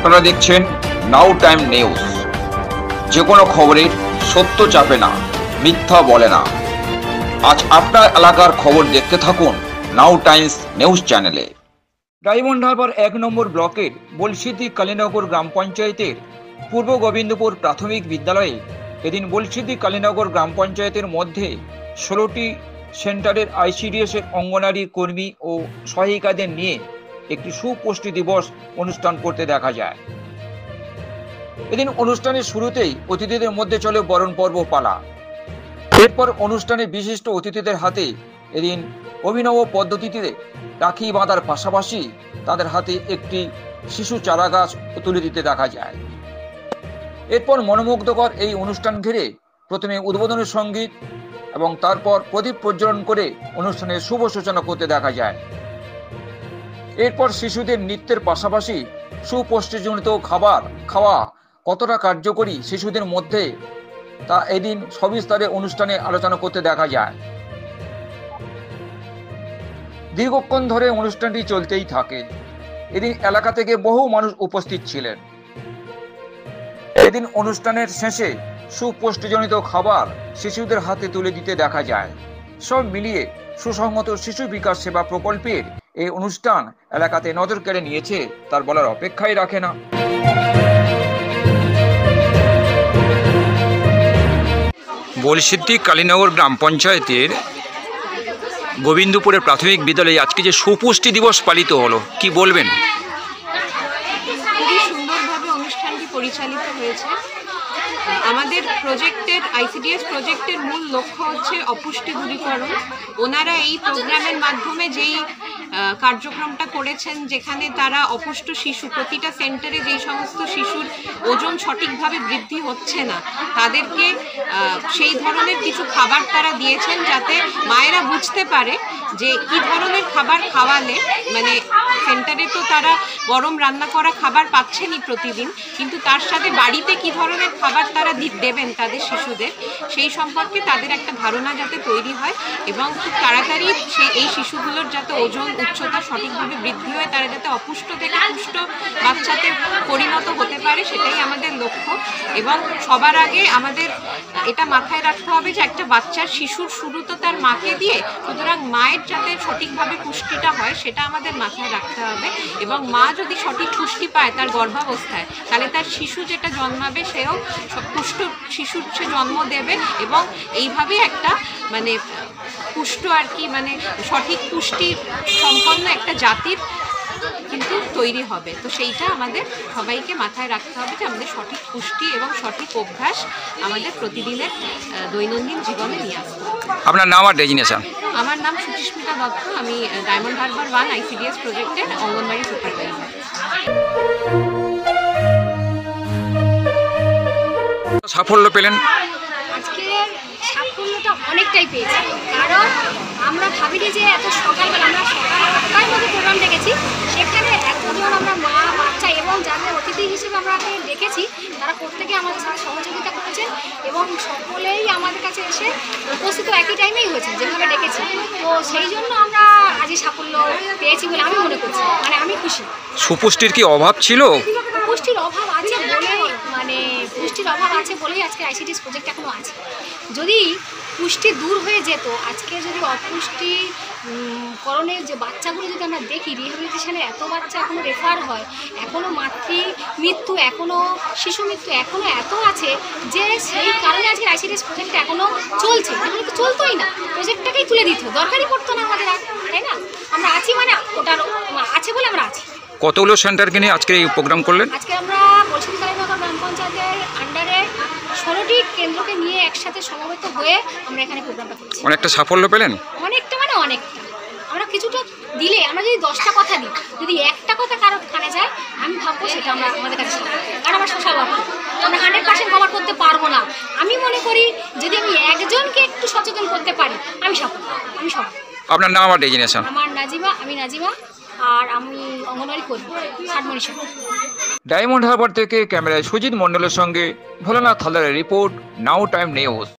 আপনারা দেখছেন নাও time news. যে কোনো খবরের সত্য চাপে না, মিথ্যা বলে না। আজ আপনার এলাকার খবর দেখতে থাকুন নাও টাইমস নিউজ চ্যানেলে। ডায়মন্ড হারবার 1 নম্বর ব্লকের বলসিদ্ধি কালীনগর গ্রাম পঞ্চায়েতের পূর্ব গোবিন্দপুর প্রাথমিক বিদ্যালয়ে এদিন বলসিদ্ধি কালীনগর গ্রাম পঞ্চায়েতের মধ্যে 16টি সেন্টারের আইসিডিএস এর অঙ্গনারী কর্মী ও সহায়িকাদের নিয়ে একটি সুপুষ্টি দিবস অনুষ্ঠান করতে দেখা যায়। এদিন অনুষ্ঠানের শুরুতেই অতিথিদের মধ্যে চলে বরণ পর্ব পালা। এরপর অনুষ্ঠানে বিশিষ্ট অতিথিদের হাতে এদিন অভিনব পদ্ধতিতে রাখি বাঁধার পাশাপাশি তাদের হাতে একটি শিশু চারা গাছ তুলে দিতে দেখা যায়। এরপর মনোমুগ্ধকর এই অনুষ্ঠান ঘিরে প্রথমে উদ্বোধনী সঙ্গীত এবং তারপর প্রদীপ প্রজ্বলন করে অনুষ্ঠানের শুভ সূচনা করতে দেখা যায়। এরপর শিশুদের নৃত্যের পাশাপাশি সুপুষ্টিজনিত খাবার খাওয়া কতটা কার্যকরী শিশুদের মধ্যে তা এদিন সবিস্তারে অনুষ্ঠানে আলোচনা করতে দেখা যায়। দীর্ঘক্ষণ ধরে অনুষ্ঠানটি চলতেই থাকে। এদিন এলাকা থেকে বহু মানুষ উপস্থিত ছিলেন। এদিন অনুষ্ঠানের শেষে সুপুষ্টিজনিত খাবার শিশুদের হাতে তুলে দিতে দেখা যায়। সব মিলিয়ে সুসংহত শিশু বিকাশ সেবা প্রকল্পের এই অনুষ্ঠান এলাকাতে নজর কেড়ে নিয়েছে তার বলার অপেক্ষাই রাখে না। বলসিদ্ধি কালীনগর গ্রাম পঞ্চায়েতের গোবিন্দপুরের প্রাথমিক বিদ্যালয়ে আজকে যে সুপুষ্টি দিবস পালিত হলো, কি বলবেন? খুবই সুন্দরভাবে অনুষ্ঠানটি পরিচালিত হয়েছে। আমাদের প্রজেক্টের আইসিডিএস প্রজেক্টের মূল লক্ষ্য হচ্ছে অপুষ্টি দূরীকরণ। ওনারা এই প্রোগ্রামের মাধ্যমে যেই কার্যক্রমটা করেছেন, যেখানে তারা অপুষ্ট শিশু, প্রতিটা সেন্টারে যেই সমস্ত শিশুর ওজন সঠিকভাবে বৃদ্ধি হচ্ছে না, তাদেরকে সেই ধরনের কিছু খাবার তারা দিয়েছেন, যাতে মায়েরা বুঝতে পারে যে কি ধরনের খাবার খাওয়ালে, মানে সেন্টারে তো তারা গরম রান্না করা খাবার পাচ্ছেনই প্রতিদিন, কিন্তু তার সাথে বাড়িতে কি ধরনের খাবার তারা দেবেন তাদের শিশুদের, সেই সম্পর্কে তাদের একটা ধারণা যাতে তৈরি হয় এবং খুব তাড়াতাড়ি এই শিশুগুলোর যাতে ওজন উচ্চতা সঠিকভাবে বৃদ্ধি হয়ে তারা যাতে অপুষ্ট থেকে পুষ্ট বাচ্চাতে পরিণত হতে পারে, সেটাই আমাদের লক্ষ্য। এবং সবার আগে আমাদের এটা মাথায় রাখতে হবে যে একটা বাচ্চার শিশুর শুরু তো তার মাকে দিয়ে, সুতরাং মায়ের যাতে সঠিকভাবে পুষ্টিটা হয় সেটা আমাদের মাথায় রাখতে হবে। এবং মা যদি সঠিক পুষ্টি পায় তার গর্ভাবস্থায়, তাহলে তার শিশু যেটা জন্মাবে সেও পুষ্ট শিশুর সে জন্ম দেবে এবং এইভাবেই একটা মানে পুষ্ট আর কি, মানে সঠিক পুষ্টি সম্পন্ন একটা জাতির কিন্তু তৈরি হবে। তো সেইটা আমাদের সবাইকে মাথায় রাখতে হবে যে আমাদের সঠিক পুষ্টি এবং সঠিক অভ্যাস আমাদের প্রতিদিনের দৈনন্দিন জীবনে নিয়ে আসতে হবে। আপনার নাম আর ডেজিনেশন? আমার নাম সুচিস্মিতা দত্ত, আমি ডায়মন্ড হারবার 1 আইসিডিএস প্রজেক্টের অঙ্গনবাড়ি সুপারভাইজার। সাফল্য পেলেন? আজকের সাফল্যটা অনেকটাই পেয়েছি, কারণ আমরা ভাবিনি যে এত সকালবেলা, আমরা সকালটার মধ্যে প্রোগ্রাম দেখেছি, সেখানে এতজন আমরা মা বাচ্চা এবং যাদের অতিথি হিসেবে আমরা দেখেছি তারা প্রত্যেকে আমাদের সাথে সহযোগিতা করেছেন এবং সকলেই আমাদের কাছে এসে উপস্থিত একই টাইমেই হয়েছে যেভাবে ডেকেছি। তো সেই জন্য আমরা আজই সাফল্য পেয়েছি বলে আমি মনে করছি, মানে আমি খুশি। সুপুষ্টির কি অভাব ছিল? পুষ্টির অভাব আছে বলে, মানে পুষ্টির অভাব আছে বলেই আজকে আইসিডিএস প্রজেক্ট এখনো আছে। যদি পুষ্টি দূর হয়ে যেত, আজকে যদি অপুষ্টি করণের যে বাচ্চাগুলো যদি আমরা দেখি, রিহ্যাবিলিটেশনে এত বাচ্চা এখনও রেফার হয়, এখনও মাতৃ মৃত্যু, এখনও শিশু মৃত্যু এখনও এত আছে যে সেই কারণে আজকে আইসিডিএস প্রজেক্টটা এখনও চলছে। এগুলো তো চলতোই না, প্রজেক্টটাকেই তুলে দিত, দরকারই পড়তো না আমাদের, তাই না? আমরা আছি মানে ওটার আছে বলে আমরা আছি। কতগুলো সেন্টারকে নিয়ে আজকে এই প্রোগ্রাম করলেন? আজকে আমরা বলসিদ্ধি কালীনগর গ্রাম পঞ্চায়েতের আন্ডারে 16টি কেন্দ্রকে নিয়ে একসাথে সমবেত হয়ে আমরা এখানে প্রোগ্রামটা করছি। অনেকটা সাফল্য পেলেন? অনেকটা মানে অনেকটা। আমরা কিছুটা দিলে, আমরা যদি 10টা কথা দিই, যদি একটা কথা কারো কানে যায়, আমি ভাববো সেটা আমরা আমাদের কাছে, কারণ আমরা সোশ্যাল ওয়ার্ক করি, আমরা 100% কভার করতে পারবো না। আমি মনে করি যদি আমি একজনকে একটু সচেতন করতে পারি, আমি সফল। আপনার নাম আর ডেজিনেশন? আমার নাজিমা, আমি নাজিমা, আর আমি অঙ্গনওয়াড়ি করি সাতমণি। ডায়মন্ড হারবার থেকে ক্যামেরায় সুজিত মণ্ডলের সঙ্গে ভোলানাথ হালদারের রিপোর্ট, নাও টাইম নিউজ।